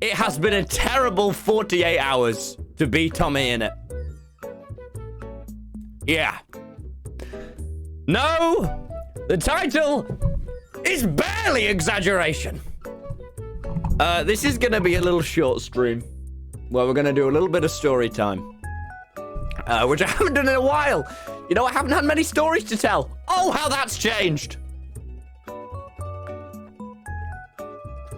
It has been a terrible 48 hours to be Tommyinit. Yeah. No, the title is barely exaggeration. This is gonna be a little short stream where we're gonna do a little bit of story time, which I haven't done in a while. You know, I haven't had many stories to tell. Oh, how that's changed.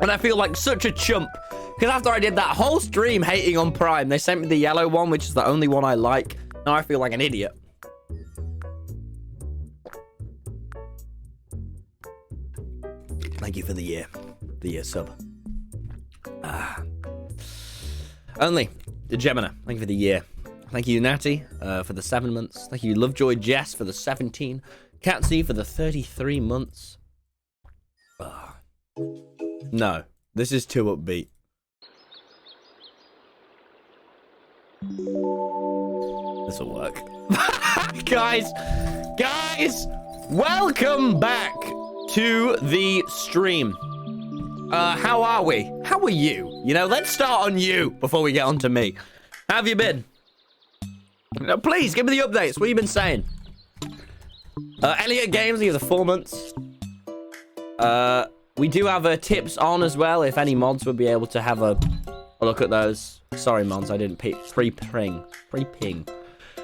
And I feel like such a chump, because after I did that whole stream hating on Prime, they sent me the yellow one, which is the only one I like. Now I feel like an idiot. Thank you for the year sub. Only the Gemini. Thank you for the year. Thank you, Natty, for the 7 months. Thank you, Lovejoy Jess, for the 17. Catsy for the 33 months. No, this is too upbeat. This will work. Guys, welcome back to the stream. How are we? How are you? You know, let's start on you before we get on to me. How have you been? Please, give me the updates. What have you been saying? Elliot Games, you have the 4 months. We do have tips on as well, if any mods would be able to have a look at those. Sorry, mods, I didn't pre-ping.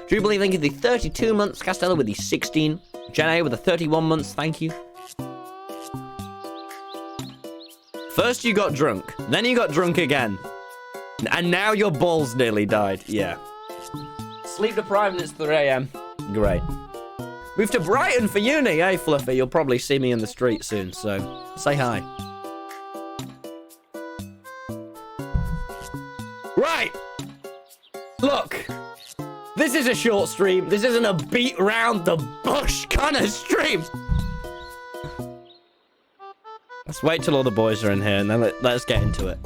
Jubilee, thank you for the 32 months. Castello with the 16. Jenna with the 31 months, thank you. First you got drunk, then you got drunk again. And now your balls nearly died. Yeah. Sleep deprived and it's 3 AM. Great. Move to Brighton for uni, eh, Fluffy? You'll probably see me in the street soon, so say hi. Right. Look. This is a short stream. This isn't a beat round the bush kind of stream. Let's wait till all the boys are in here and then let's get into it.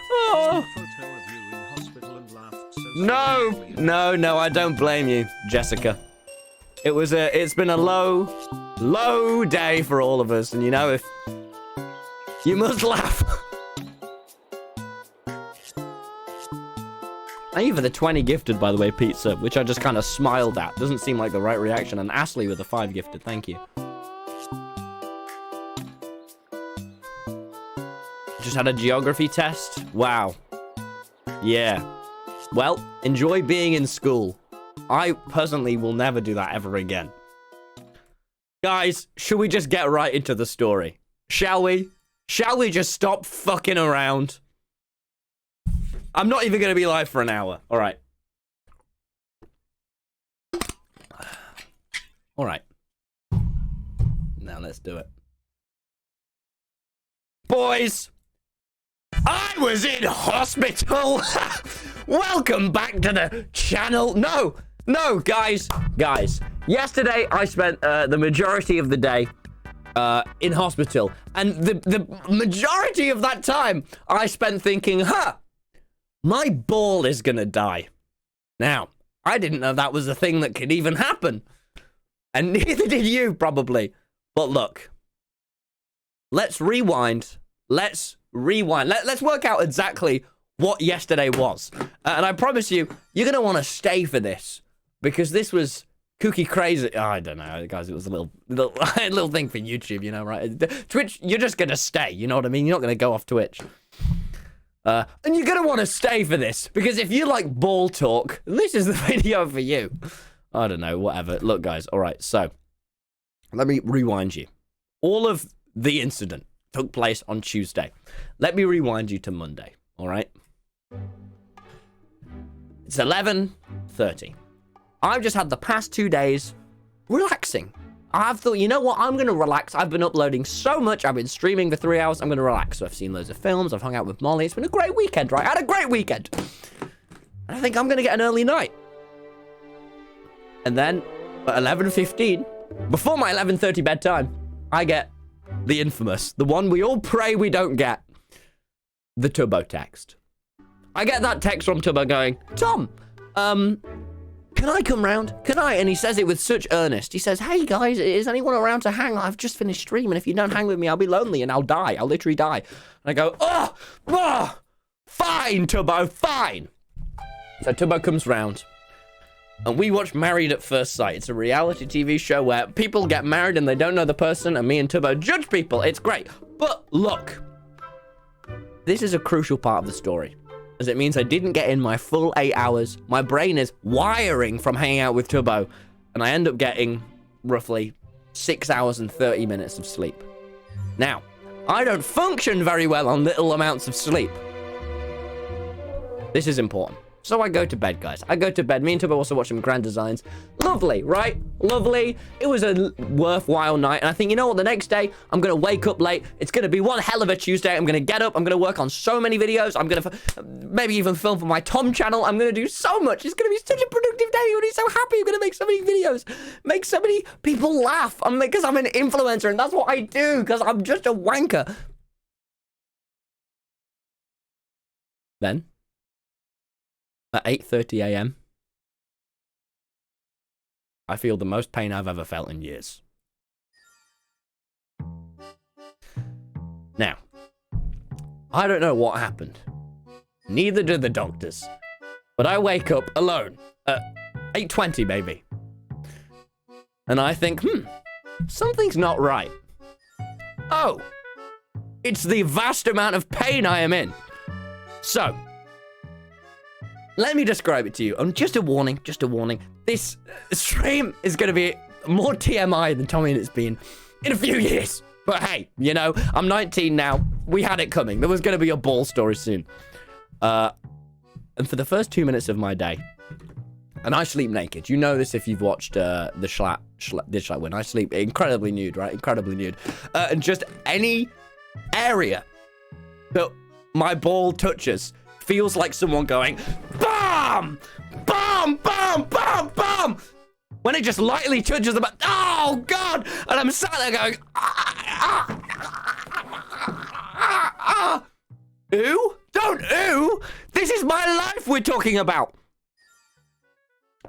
Oh. No, I don't blame you, Jessica. It's been a low day for all of us, and you know, if you must laugh. Thank you for the 20 gifted, by the way, pizza, which I just kind of smiled at. Doesn't seem like the right reaction. And Ashley with the 5 gifted. Thank you. Just had a geography test. Wow. Yeah. Well, enjoy being in school. I personally will never do that ever again. Guys, should we just get right into the story? Shall we? Shall we just stop fucking around? I'm not even going to be live for an hour. All right. All right. Now let's do it. Boys, I was in hospital. Welcome back to the channel. No, guys. Yesterday, I spent the majority of the day in hospital. And the majority of that time, I spent thinking, my ball is gonna die. Now, I didn't know that was a thing that could even happen. And neither did you, probably. But look. Let's rewind. Let's work out exactly what yesterday was. And I promise you, you're gonna want to stay for this. Because this was kooky crazy. Oh, I don't know, guys. It was a little thing for YouTube, you know, right? Twitch, you're just gonna stay, you know what I mean? You're not gonna go off Twitch. And you're going to want to stay for this, because if you like ball talk, this is the video for you. I don't know, whatever. Look, guys, all right, so let me rewind you. All of the incident took place on Tuesday. Let me rewind you to Monday, all right? It's 11:30. I've just had the past 2 days relaxing. I've thought, you know what? I'm going to relax. I've been uploading so much. I've been streaming for 3 hours. I'm going to relax. So I've seen loads of films. I've hung out with Molly. It's been a great weekend, right? I had a great weekend. And I think I'm going to get an early night. And then at 11:15, before my 11:30 bedtime, I get the infamous, the one we all pray we don't get, the Tubbo text. I get that text from Tubbo going, Tom, can I come round? Can I? And he says it with such earnest. He says, hey, guys, is anyone around to hang? I've just finished streaming. If you don't hang with me, I'll be lonely and I'll die. I'll literally die. And I go, fine, Tubbo, fine. So Tubbo comes round. And we watch Married at First Sight. It's a reality TV show where people get married and they don't know the person, and me and Tubbo judge people. It's great. But look, this is a crucial part of the story, as it means I didn't get in my full 8 hours. My brain is wiring from hanging out with Tubbo, and I end up getting roughly 6 hours and 30 minutes of sleep. Now, I don't function very well on little amounts of sleep. This is important. So I go to bed, guys. I go to bed. Me and Tubbo also watch some Grand Designs. Lovely, right? Lovely. It was a worthwhile night. And I think, you know what? The next day, I'm going to wake up late. It's going to be one hell of a Tuesday. I'm going to get up. I'm going to work on so many videos. I'm going to maybe even film for my Tom channel. I'm going to do so much. It's going to be such a productive day. I'm going to be so happy. I'm going to make so many videos. Make so many people laugh. Because I'm an influencer. And that's what I do. Because I'm just a wanker. Then, at 8:30 a.m., I feel the most pain I've ever felt in years. Now, I don't know what happened. Neither do the doctors. But I wake up alone at 8:20 maybe. And I think, something's not right. Oh, it's the vast amount of pain I am in. So, let me describe it to you. Just a warning, This stream is going to be more TMI than Tommyinit's been in a few years. But hey, you know, I'm 19 now. We had it coming. There was going to be a ball story soon. And for the first 2 minutes of my day, and I sleep naked. You know this if you've watched the Schlatt when I sleep incredibly nude, right? Incredibly nude. And just any area that my ball touches feels like someone going, BAM! BAM! BAM! BAM! BAM! When it just lightly touches the back, oh, God! And I'm sat there going, Ooh? Don't ooh! This is my life we're talking about!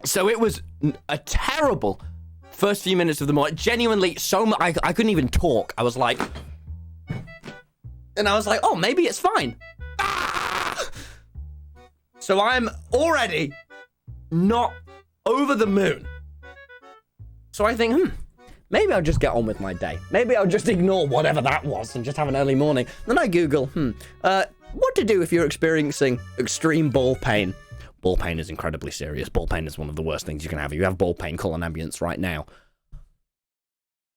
So it was a terrible first few minutes of the morning. Genuinely, so much, I couldn't even talk. I was like, oh, maybe it's fine. So I'm already not over the moon. So I think, maybe I'll just get on with my day. Maybe I'll just ignore whatever that was and just have an early morning. Then I Google, what to do if you're experiencing extreme ball pain. Ball pain is incredibly serious. Ball pain is one of the worst things you can have. If you have ball pain, call an ambulance right now.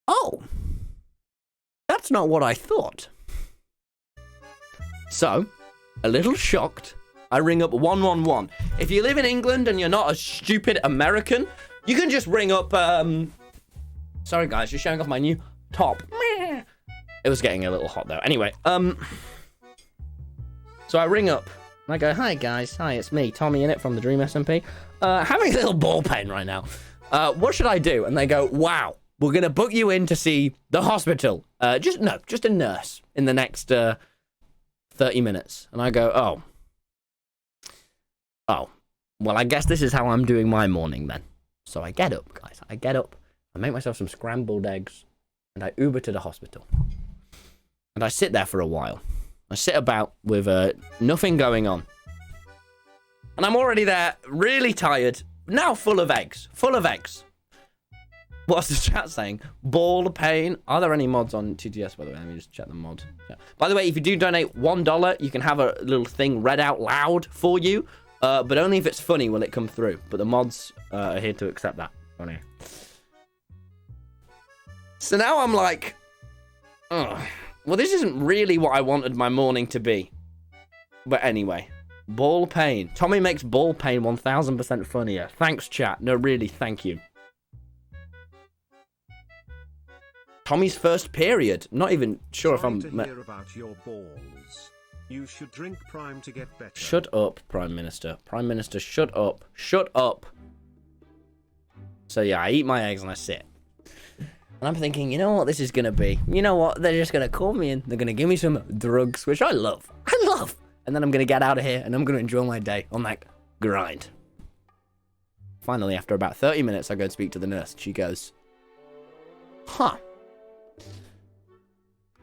Oh, that's not what I thought. So, a little shocked, I ring up 111. If you live in England and you're not a stupid American, you can just ring up, sorry guys, just showing off my new top. It was getting a little hot though. Anyway, so I ring up and I go, hi guys, hi, it's me, Tommyinit from the Dream SMP. Having a little ball pain right now. What should I do? And they go, wow, we're gonna book you in to see the hospital. Just a nurse in the next 30 minutes. And I go, oh, well, I guess this is how I'm doing my morning then. So I get up, guys. I get up, I make myself some scrambled eggs, and I Uber to the hospital. And I sit there for a while. I sit about with nothing going on. And I'm already there, really tired, now full of eggs. What's the chat saying? Ball pain. Are there any mods on TTS, by the way? Let me just check the mod. Yeah. By the way, if you do donate $1, you can have a little thing read out loud for you. But only if it's funny will it come through. But the mods are here to accept that. Funny. So now I'm like, well, this isn't really what I wanted my morning to be. But anyway, ball pain. Tommy makes ball pain 1000% funnier. Thanks, chat. No, really, thank you. Tommy's first period. Not even sure if I'm... hear about your balls. You should drink Prime to get better. Shut up, Prime Minister. Prime Minister, shut up. Shut up. So yeah, I eat my eggs and I sit. And I'm thinking, you know what this is going to be? You know what? They're just going to call me in. They're going to give me some drugs, which I love. And then I'm going to get out of here and I'm going to enjoy my day on that grind. finally, after about 30 minutes, I go and speak to the nurse. She goes, huh.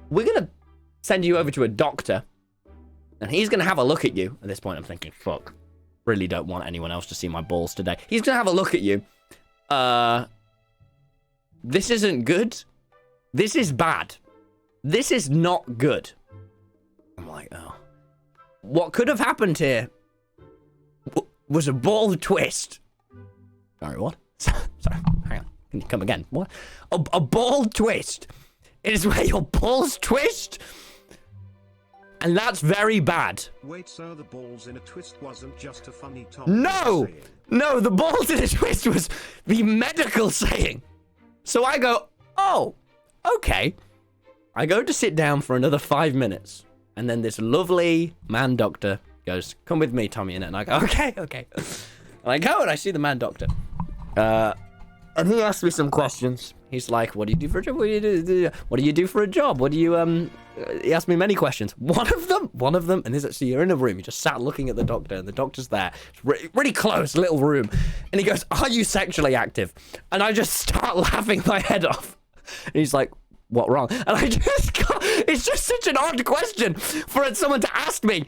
We're going to send you over to a doctor, and he's going to have a look at you. At this point, I'm thinking, fuck. Really don't want anyone else to see my balls today. He's going to have a look at you. This isn't good. This is bad. This is not good. I'm like, oh. What could have happened here was a ball twist. Sorry, what? Sorry, hang on. Can you come again? What? A ball twist. It is where your balls twist. And that's very bad. Wait, so the balls in a twist wasn't just a funny Tom? No! No, the balls in a twist was the medical saying. So I go, oh, okay. I go to sit down for another 5 minutes. And then this lovely man doctor goes, come with me, Tommyinit. And I go, okay. And I go and I see the man doctor. And he asked me some questions. He's like, what do you do for a job? What do you do for a job? What do you, he asked me many questions. One of them, and so you're in a room, you just sat looking at the doctor, and the doctor's there. It's really close, little room. And he goes, are you sexually active? And I just start laughing my head off. And he's like, what wrong? And I just got, it's just such an odd question for someone to ask me.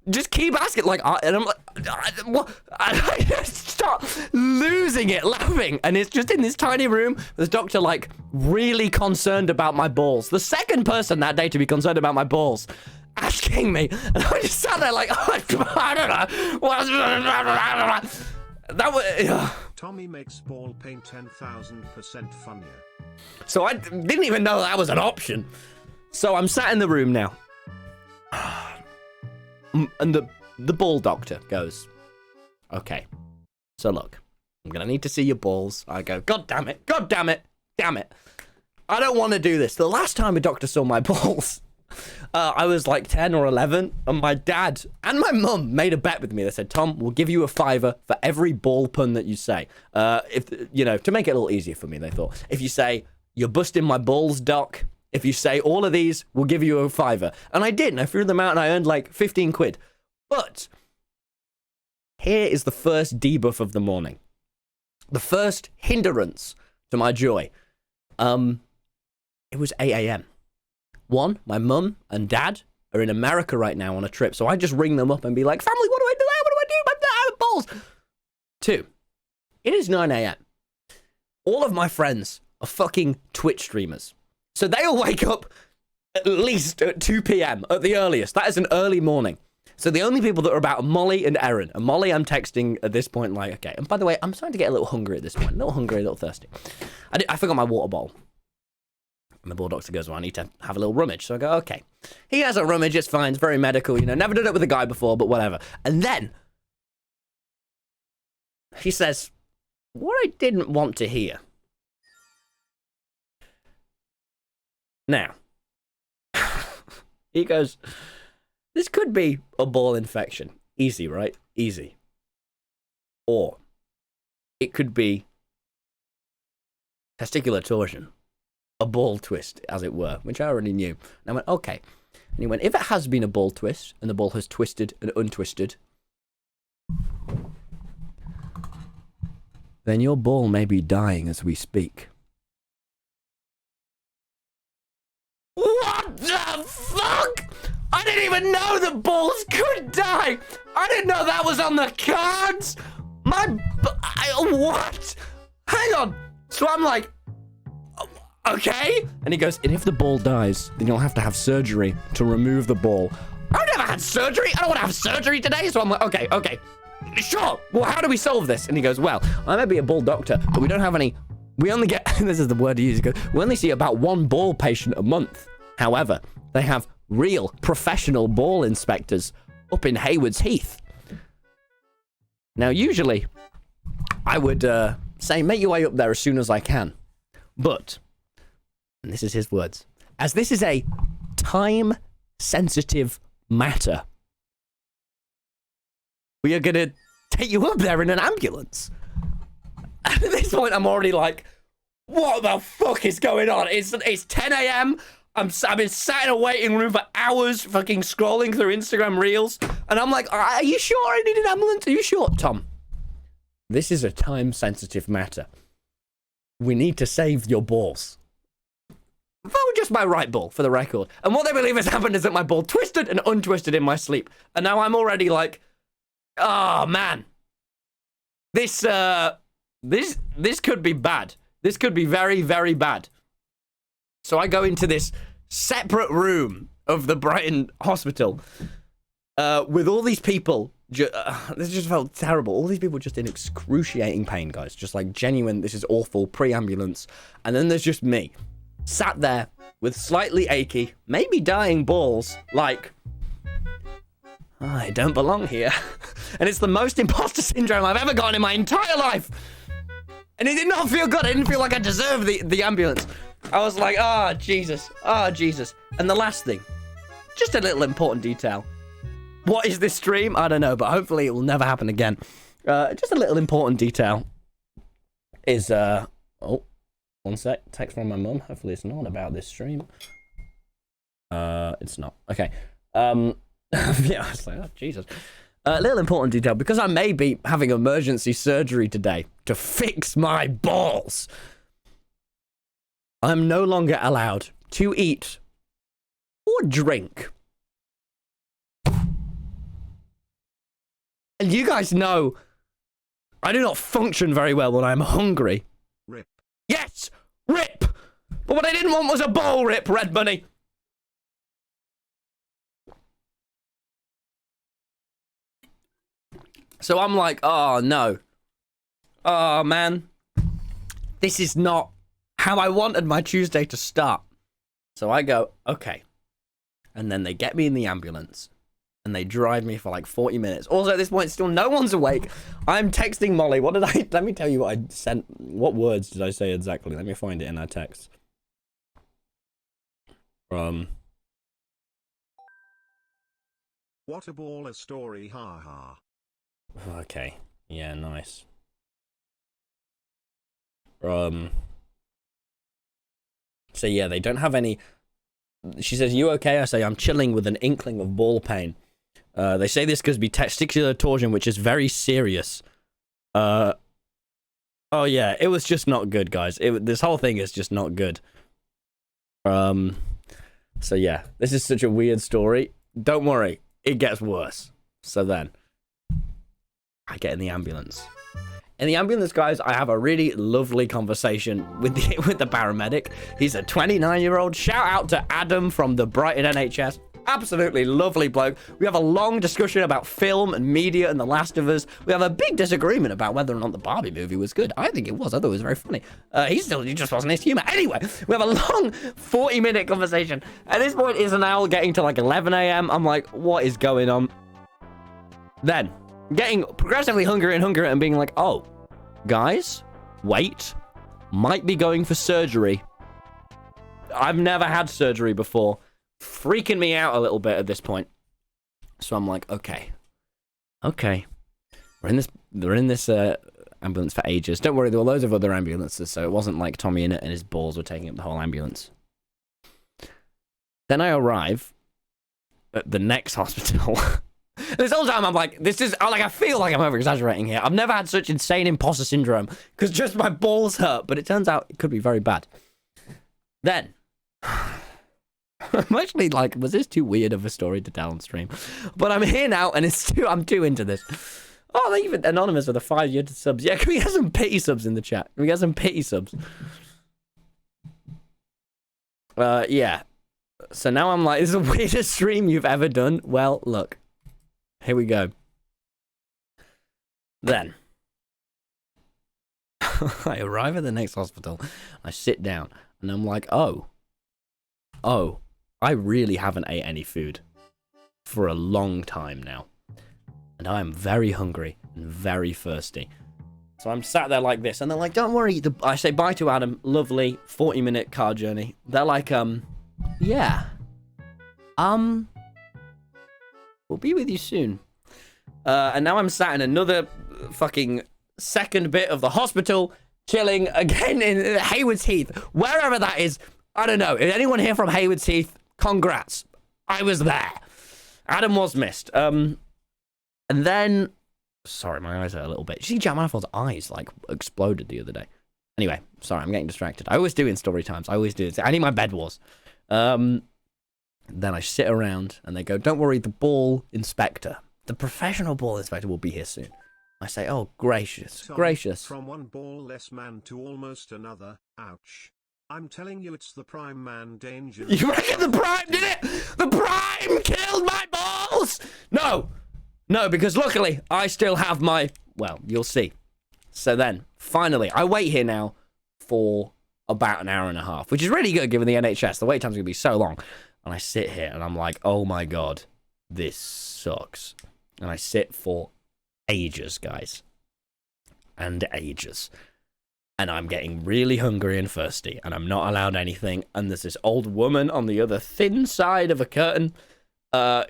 Just keep asking, like, and I'm like, what? And I just start losing it, laughing. And it's just in this tiny room, this doctor, like, really concerned about my balls. The second person that day to be concerned about my balls, asking me. And I just sat there like, oh, I don't know. That was... Tommy makes ball pain 10,000% funnier. So I didn't even know that was an option. So I'm sat in the room now. And the ball doctor goes, okay, so look, I'm going to need to see your balls. I go, God damn it. I don't want to do this. The last time a doctor saw my balls, I was like 10 or 11, and my dad and my mum made a bet with me. They said, Tom, we'll give you a $5 for every ball pun that you say. If you know, to make it a little easier for me, they thought, if you say, you're busting my balls, doc, if you say all of these, we'll give you a $5. And I did, and I threw them out, and I earned like 15 quid. But here is the first debuff of the morning. The first hindrance to my joy. It was 8 a.m. One, my mum and dad are in America right now on a trip, so I just ring them up and be like, family, what do I do? What do I do? I have balls. 2, it is 9 a.m. All of my friends are fucking Twitch streamers. So they all wake up at least at 2 p.m. at the earliest. That is an early morning. So the only people that are about are Molly and Erin. And Molly, I'm texting at this point like, okay. And by the way, I'm starting to get a little hungry at this point. A little hungry, a little thirsty. I forgot my water bottle. And the ball doctor goes, well, I need to have a little rummage. So I go, okay. He has a rummage. It's fine. It's very medical. You know, never done it with a guy before, but whatever. And then he says, what I didn't want to hear. Now, he goes, this could be a ball infection. Easy, right? Easy. Or it could be testicular torsion. A ball twist, as it were, which I already knew. And I went, okay. And he went, if it has been a ball twist, and the ball has twisted and untwisted, then your ball may be dying as we speak. What the fuck? I didn't even know the balls could die. I didn't know that was on the cards. What? Hang on. So I'm like, okay. And he goes, and if the ball dies, then you'll have to have surgery to remove the ball. I've never had surgery. I don't want to have surgery today. So I'm like, okay. Sure. Well, how do we solve this? And he goes, well, I may be a ball doctor, but we don't have any. We only get, this is the word he uses, he goes, we only see about 1 ball patient a month. However, they have real professional ball inspectors up in Haywards Heath. Now, usually, I would say, make your way up there as soon as I can. But, and this is his words, as this is a time-sensitive matter, we are going to take you up there in an ambulance. And at this point, I'm already like, what the fuck is going on? It's 10 a.m., I've been sat in a waiting room for hours, fucking scrolling through Instagram Reels, and I'm like, are you sure I need an ambulance? Are you sure, Tom? this is a time-sensitive matter. We need to save your balls. Oh, just my right ball, for the record. And what they believe has happened is that my ball twisted and untwisted in my sleep. And now I'm already like, oh, man. This could be bad. This could be very, very bad. So I go into this separate room of the Brighton hospital with all these people. This just felt terrible. All these people just in excruciating pain, guys. Just like genuine, this is awful, pre-ambulance. And then there's just me, sat there with slightly achy, maybe dying balls, like, I don't belong here. And it's the most imposter syndrome I've ever gotten in my entire life. And it did not feel good. I didn't feel like I deserved the ambulance. I was like, oh, Jesus. Oh, Jesus. And the last thing, just a little important detail. What is this stream? I don't know, but hopefully it will never happen again. Just a little important detail is, oh, one sec. Text from my mum. Hopefully it's not about this stream. It's not. Okay. Yeah, I was like, oh, Jesus. A little important detail, because I may be having emergency surgery today to fix my balls. I'm no longer allowed to eat or drink. And you guys know I do not function very well when I'm hungry. Rip. Yes, rip. But what I didn't want was a ball rip, Red Bunny. So I'm like, oh, no. Oh, man. This is not how I wanted my Tuesday to start. So I go, okay. And then they get me in the ambulance. And they drive me for like 40 minutes. Also, at this point, still no one's awake. I'm texting Molly. What did I... Let me tell you what I sent. What words did I say exactly? Let me find it in our text. What a baller story, haha. Okay. Yeah, nice. So yeah, they don't have any... She says, you okay? I say, I'm chilling with an inkling of ball pain. They say this could be testicular torsion, which is very serious. Oh yeah, it was just not good, guys. This whole thing is just not good. So yeah, this is such a weird story. Don't worry, it gets worse. So then, I get in the ambulance. In the ambulance, guys, I have a really lovely conversation with the paramedic. He's a 29-year-old. Shout out to Adam from the Brighton NHS. Absolutely lovely bloke. We have a long discussion about film and media and The Last of Us. We have a big disagreement about whether or not the Barbie movie was good. I think it was. I thought it was very funny. He just wasn't his humor. Anyway, we have a long 40-minute conversation. At this point, it's now getting to like 11 a.m. I'm like, what is going on? Then, getting progressively hungrier and being like, oh, guys, wait, might be going for surgery. I've never had surgery before. Freaking me out a little bit at this point. So I'm like, okay. We're in this ambulance for ages. Don't worry, there were loads of other ambulances, so it wasn't like Tommyinit and his balls were taking up the whole ambulance. Then I arrive at the next hospital. This whole time I'm like, I feel like I'm over-exaggerating here. I've never had such insane imposter syndrome, because just my balls hurt, but it turns out it could be very bad. Then, I'm actually like, was this too weird of a story to tell on stream? But I'm here now, and I'm too into this. Oh, they even anonymous with a 5-year subs. Yeah, can we get some pity subs in the chat? Can we get some pity subs? Yeah. So now I'm like, this is the weirdest stream you've ever done. Well, look. Here we go. Then, I arrive at the next hospital. I sit down, and I'm like, oh, I really haven't ate any food for a long time now. And I'm very hungry and very thirsty. So I'm sat there like this, and they're like, don't worry. I say bye to Adam. Lovely 40-minute car journey. They're like, yeah. We'll be with you soon. And now I'm sat in another fucking second bit of the hospital, chilling again in Haywards Heath. Wherever that is, I don't know. Is anyone here from Haywards Heath? Congrats. I was there. Adam was missed. And then Sorry, my eyes hurt a little bit. Did you see Jack Manifold's eyes, like, exploded the other day? Anyway, sorry, I'm getting distracted. I always do in story times. I always do it. I need my bed wars. Then I sit around, and they go, don't worry, the ball inspector, the professional ball inspector will be here soon. I say, oh, gracious, gracious. From one ball-less man to almost another, ouch. I'm telling you, it's the prime man danger. You reckon the prime did it? The prime killed my balls? No. No, because luckily, I still have my... Well, you'll see. So then, finally, I wait here now for about an hour and a half, which is really good given the NHS. The wait time's going to be so long. And I sit here and I'm like, oh my God, this sucks. And I sit for ages, guys. And ages. And I'm getting really hungry and thirsty, and I'm not allowed anything. And there's this old woman on the other thin side of a curtain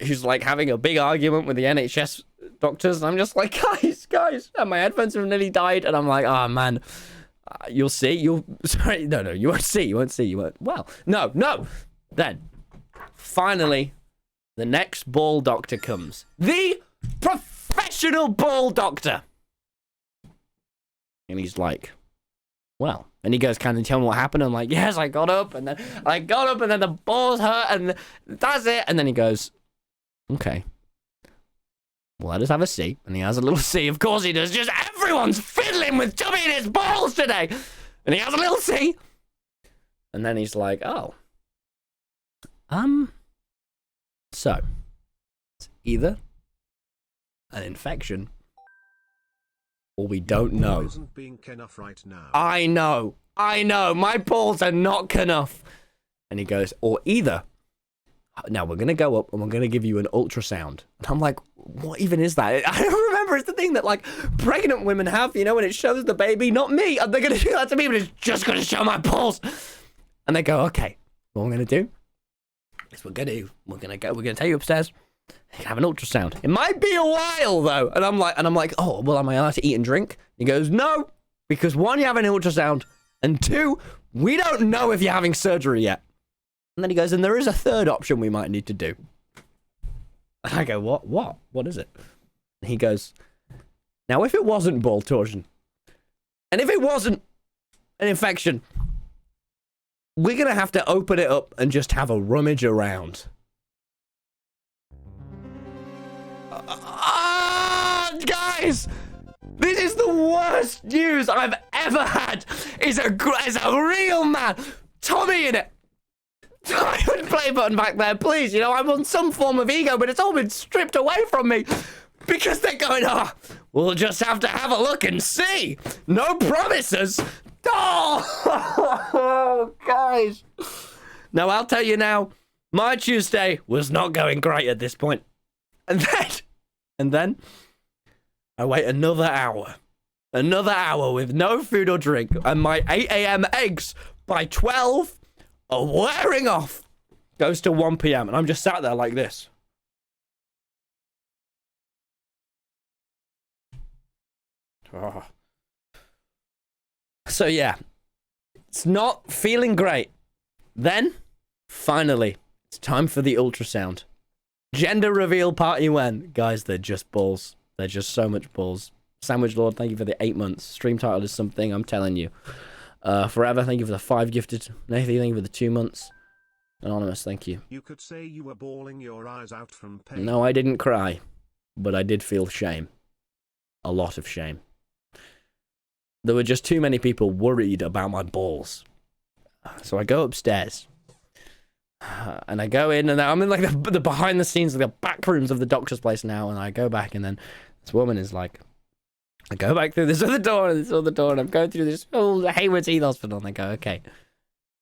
who's like having a big argument with the NHS doctors. And I'm just like, guys, and my headphones have nearly died. And I'm like, oh man, you'll see. Sorry, no, you won't see. Well, no. Then, finally, the next ball doctor comes. The professional ball doctor. And he's like, well, and he goes, can you tell me what happened? I'm like, yes, I got up, and then the balls hurt, and that's it. And then he goes, okay, well, let us have a C. And he has a little C. Of course he does. Just everyone's fiddling with Tommyinit's balls today. And he has a little C. And then he's like, oh, so it's either an infection or we don't know. Isn't being enough right now. I know. My balls are not enough. And he goes, or either, now we're going to go up and we're going to give you an ultrasound. And I'm like, what even is that? I don't remember. It's the thing that, like, pregnant women have, you know, and it shows the baby, not me. And they're going to do that to me, but it's just going to show my balls. And they go, okay, what we're going to do is we're going to take you upstairs. You can have an ultrasound. It might be a while though. And I'm like, oh, well, am I allowed to eat and drink? He goes, no, because one, you have an ultrasound, and two, we don't know if you're having surgery yet. And then he goes, and there is a third option we might need to do. And I go, what? What is it? And he goes, now, if it wasn't ball torsion, and if it wasn't an infection, we're going to have to open it up and just have a rummage around. Guys, this is the worst news I've ever had. Is a real man. Tommyinit. Diamond play button back there, please. You know, I'm on some form of ego, but it's all been stripped away from me because they're going, we'll just have to have a look and see. No promises. Oh, guys. Now, I'll tell you now, my Tuesday was not going great at this point. And then I wait another hour with no food or drink, and my 8 a.m. eggs by 12 are wearing off. Goes to 1 p.m. and I'm just sat there like this. Oh. So yeah, it's not feeling great. Then, finally, it's time for the ultrasound. Gender reveal party when. Guys, they're just balls. They're just so much balls. Sandwich Lord, thank you for the 8 months. Stream title is something, I'm telling you. Forever, thank you for the 5 gifted. Nathan, thank you for the 2 months. Anonymous, thank you. You could say you were bawling your eyes out from pain. No, I didn't cry. But I did feel shame. A lot of shame. There were just too many people worried about my balls. So I go upstairs. And I go in, and I'm in like the behind the scenes, the back rooms of the doctor's place now. And I go back, and then this woman is like, I go back through this other door and this other door, and I'm going through this whole Hayward's Heath Hospital. And they go, okay,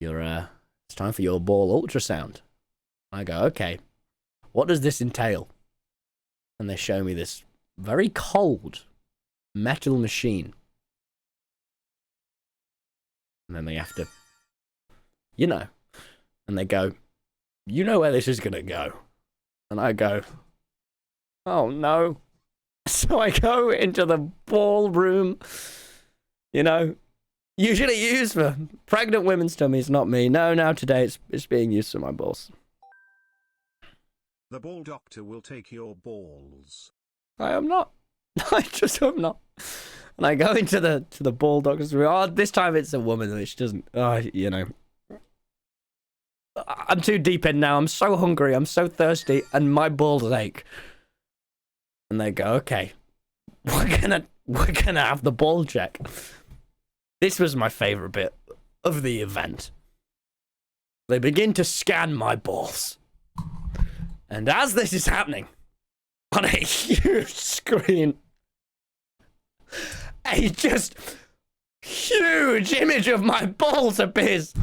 it's time for your ball ultrasound. I go, okay, what does this entail? And they show me this very cold metal machine. And then they have to, and they go, you know where this is going to go. And I go, oh no. So I go into the ballroom, usually used for pregnant women's tummies, not me. No, now today it's being used for my balls. The ball doctor will take your balls. I am not I just hope not. And I go into the ball doctor's room. Oh, this time it's a woman, which doesn't. You know. I'm too deep in now. I'm so hungry. I'm so thirsty, and my balls ache. And they go, okay, we're gonna have the ball check. This was my favorite bit of the event. They begin to scan my balls, and as this is happening, on a huge screen, a just huge image of my balls appears.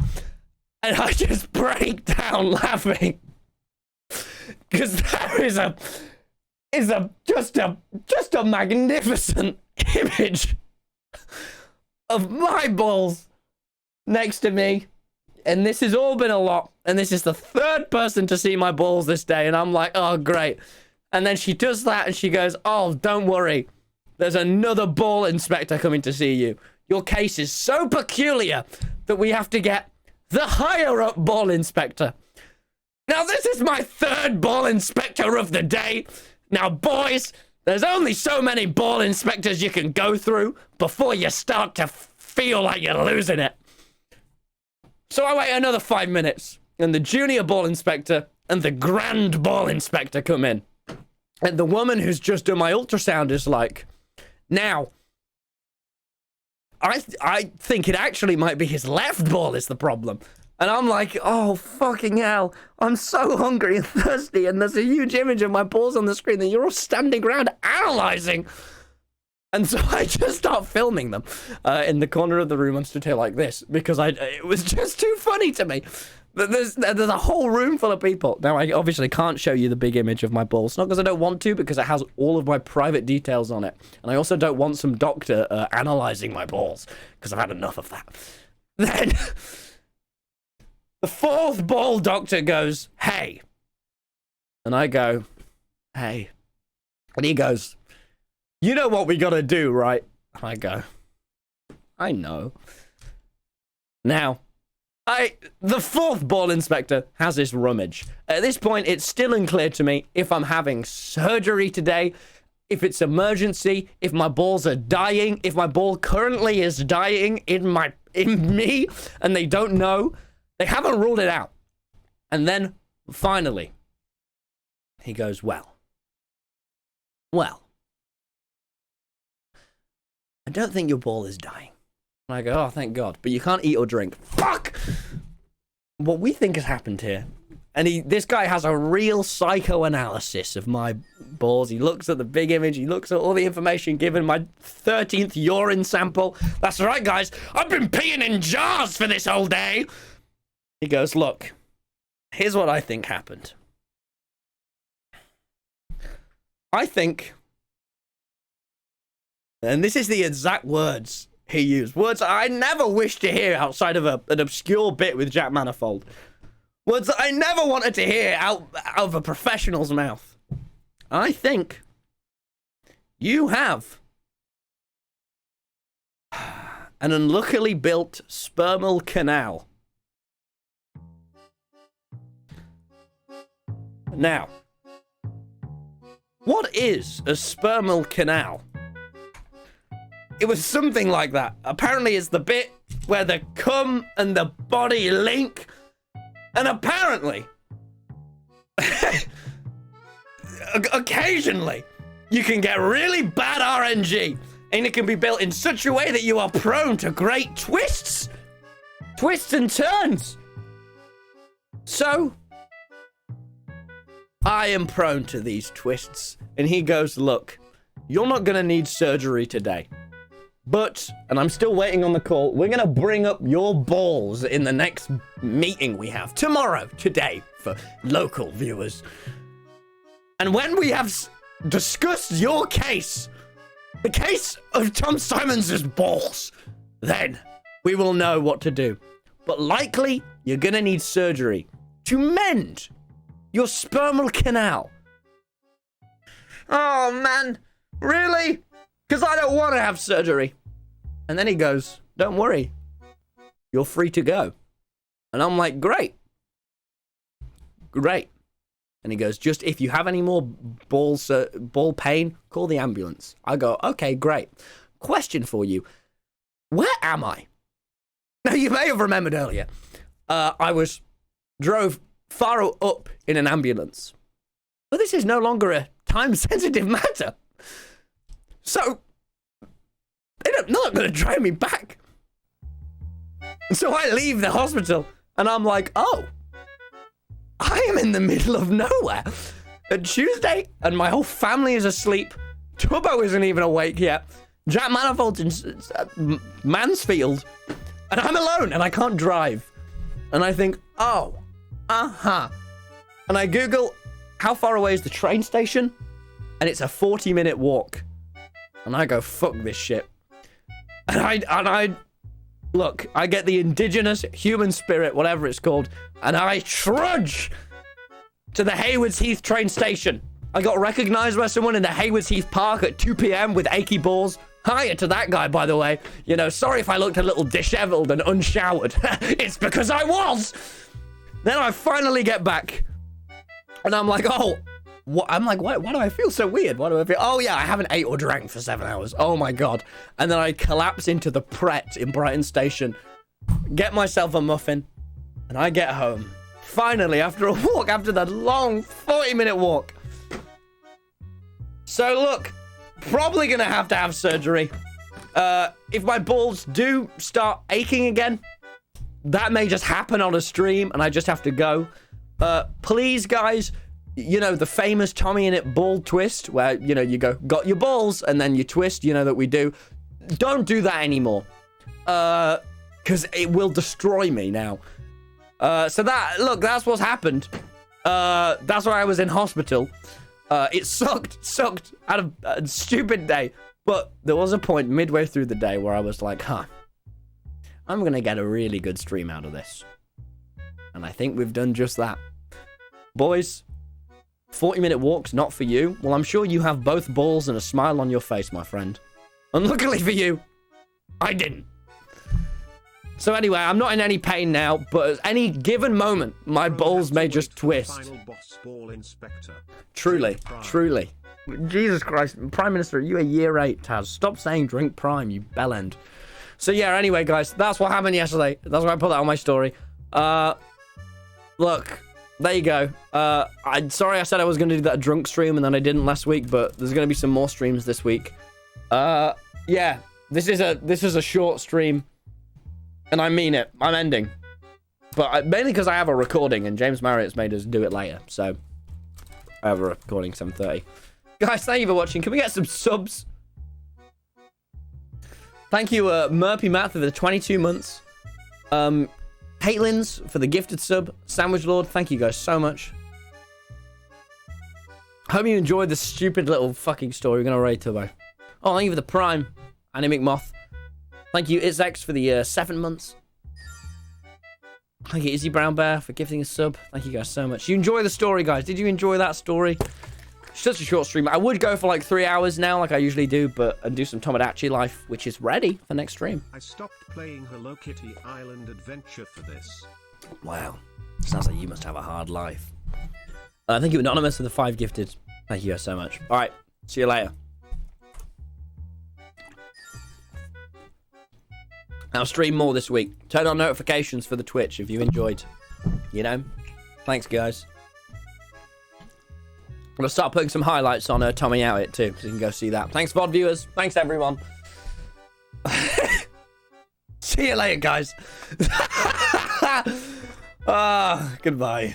And I just break down laughing. Because there is just a magnificent image of my balls next to me. And this has all been a lot. And this is the third person to see my balls this day. And I'm like, oh, great. And then she does that and she goes, oh, don't worry. There's another ball inspector coming to see you. Your case is so peculiar that we have to get the higher-up ball inspector. Now, this is my third ball inspector of the day. Now, boys, there's only so many ball inspectors you can go through before you start to feel like you're losing it. So I wait another 5 minutes, and the junior ball inspector and the grand ball inspector come in. And the woman who's just done my ultrasound is like, now, I think it actually might be his left ball is the problem. And I'm like, oh, fucking hell. I'm so hungry and thirsty, and there's a huge image of my balls on the screen that you're all standing around analyzing. And so I just start filming them in the corner of the room. I'm stood here like this because it was just too funny to me. There's a whole room full of people. Now, I obviously can't show you the big image of my balls. Not because I don't want to, because it has all of my private details on it. And I also don't want some doctor analyzing my balls, because I've had enough of that. Then, the fourth ball doctor goes, hey. And I go, hey. And he goes, you know what we gotta do, right? And I go, I know. Now, the fourth ball inspector has this rummage. At this point, it's still unclear to me if I'm having surgery today, if it's emergency, if my balls are dying, if my ball currently is dying in me, and they don't know. They haven't ruled it out. And then, finally, he goes, well, I don't think your ball is dying. And I go, oh, thank God. But you can't eat or drink. Fuck! What we think has happened here. And this guy has a real psychoanalysis of my balls. He looks at the big image. He looks at all the information given, my 13th urine sample. That's right, guys. I've been peeing in jars for this whole day. He goes, look, here's what I think happened. I think, and this is the exact words he used, words I never wish to hear outside of an obscure bit with Jack Manifold. Words that I never wanted to hear out of a professional's mouth. I think you have an unluckily built spermal canal. Now, what is a spermal canal? It was something like that. Apparently it's the bit where the cum and the body link. And apparently, occasionally, you can get really bad RNG. And it can be built in such a way that you are prone to great twists. Twists and turns. So, I am prone to these twists. And he goes, look, you're not going to need surgery today. But, and I'm still waiting on the call, we're going to bring up your balls in the next meeting we have tomorrow, today, for local viewers. And when we have discussed your case, the case of Tom Simons' balls, then we will know what to do. But likely, you're going to need surgery to mend your spermal canal. Oh, man. Really? Because I don't want to have surgery. And then he goes, don't worry. You're free to go. And I'm like, great. Great. And he goes, just if you have any more ball pain, call the ambulance. I go, okay, great. Question for you. Where am I? Now, you may have remembered earlier, I drove far up in an ambulance. But this is no longer a time-sensitive matter. So, they're not going to drive me back. So I leave the hospital, and I'm like, oh, I am in the middle of nowhere. And Tuesday, and my whole family is asleep. Tubbo isn't even awake yet. Jack Manifold's in Mansfield. And I'm alone, and I can't drive. And I think, oh, And I Google, how far away is the train station? And it's a 40-minute walk. And I go, fuck this shit. And I look, I get the indigenous human spirit, whatever it's called, and I trudge to the Haywards Heath train station. I got recognized by someone in the Haywards Heath Park at 2 p.m. with achy balls. Hiya to that guy, by the way. You know, sorry if I looked a little disheveled and unshowered. It's because I was. Then I finally get back. And I'm like, oh, what? I'm like, why do I feel so weird? Why do I feel? Oh, yeah, I haven't ate or drank for 7 hours. Oh, my God. And then I collapse into the Pret in Brighton Station, get myself a muffin, and I get home. Finally, after a walk, after that long 40-minute walk. So, look, probably going to have surgery. If my balls do start aching again, that may just happen on a stream, and I just have to go. Please, guys, you know, the famous Tommyinit ball twist, where, you know, you go, got your balls, and then you twist, you know, that we do. Don't do that anymore. Because it will destroy me now. So that's what's happened. That's why I was in hospital. It sucked out of a stupid day. But there was a point midway through the day where I was like, I'm going to get a really good stream out of this. And I think we've done just that. Boys, 40-minute walks, not for you. Well, I'm sure you have both balls and a smile on your face, my friend. Unluckily for you, I didn't. So anyway, I'm not in any pain now, but at any given moment, my balls may just twist. Final boss ball inspector. Truly. Jesus Christ, Prime Minister, are you a year 8, Taz? Stop saying drink prime, you bellend. So yeah, anyway, guys, that's what happened yesterday. That's why I put that on my story. Look, there you go. I'm sorry I said I was going to do that drunk stream and then I didn't last week, but there's going to be some more streams this week. Yeah, this is a short stream, and I mean it. I'm ending, but mainly because I have a recording, and James Marriott's made us do it later, so I have a recording 7:30. Guys, thank you for watching. Can we get some subs? Thank you, Murpy Matt, for the 22 months. Caitlin's for the gifted sub. Sandwich Lord, thank you guys so much. Hope you enjoyed this stupid little fucking story. We're going to rate Turbo. Oh, thank you for the Prime. Anemic Moth. Thank you, It's X, for the 7 months. Thank you, Izzy Brown Bear, for gifting a sub. Thank you guys so much. You enjoy the story, guys? Did you enjoy that story? Such a short stream. I would go for like 3 hours now, like I usually do, and do some Tomodachi Life, which is ready for next stream. I stopped playing Hello Kitty Island Adventure for this. Wow. Sounds like you must have a hard life. Thank you, Anonymous, for the 5 gifted. Thank you guys so much. All right. See you later. I'll stream more this week. Turn on notifications for the Twitch if you enjoyed. You know? Thanks, guys. I'm going to start putting some highlights on Tommyinit too, so you can go see that. Thanks, VOD viewers. Thanks, everyone. See you later, guys. Goodbye.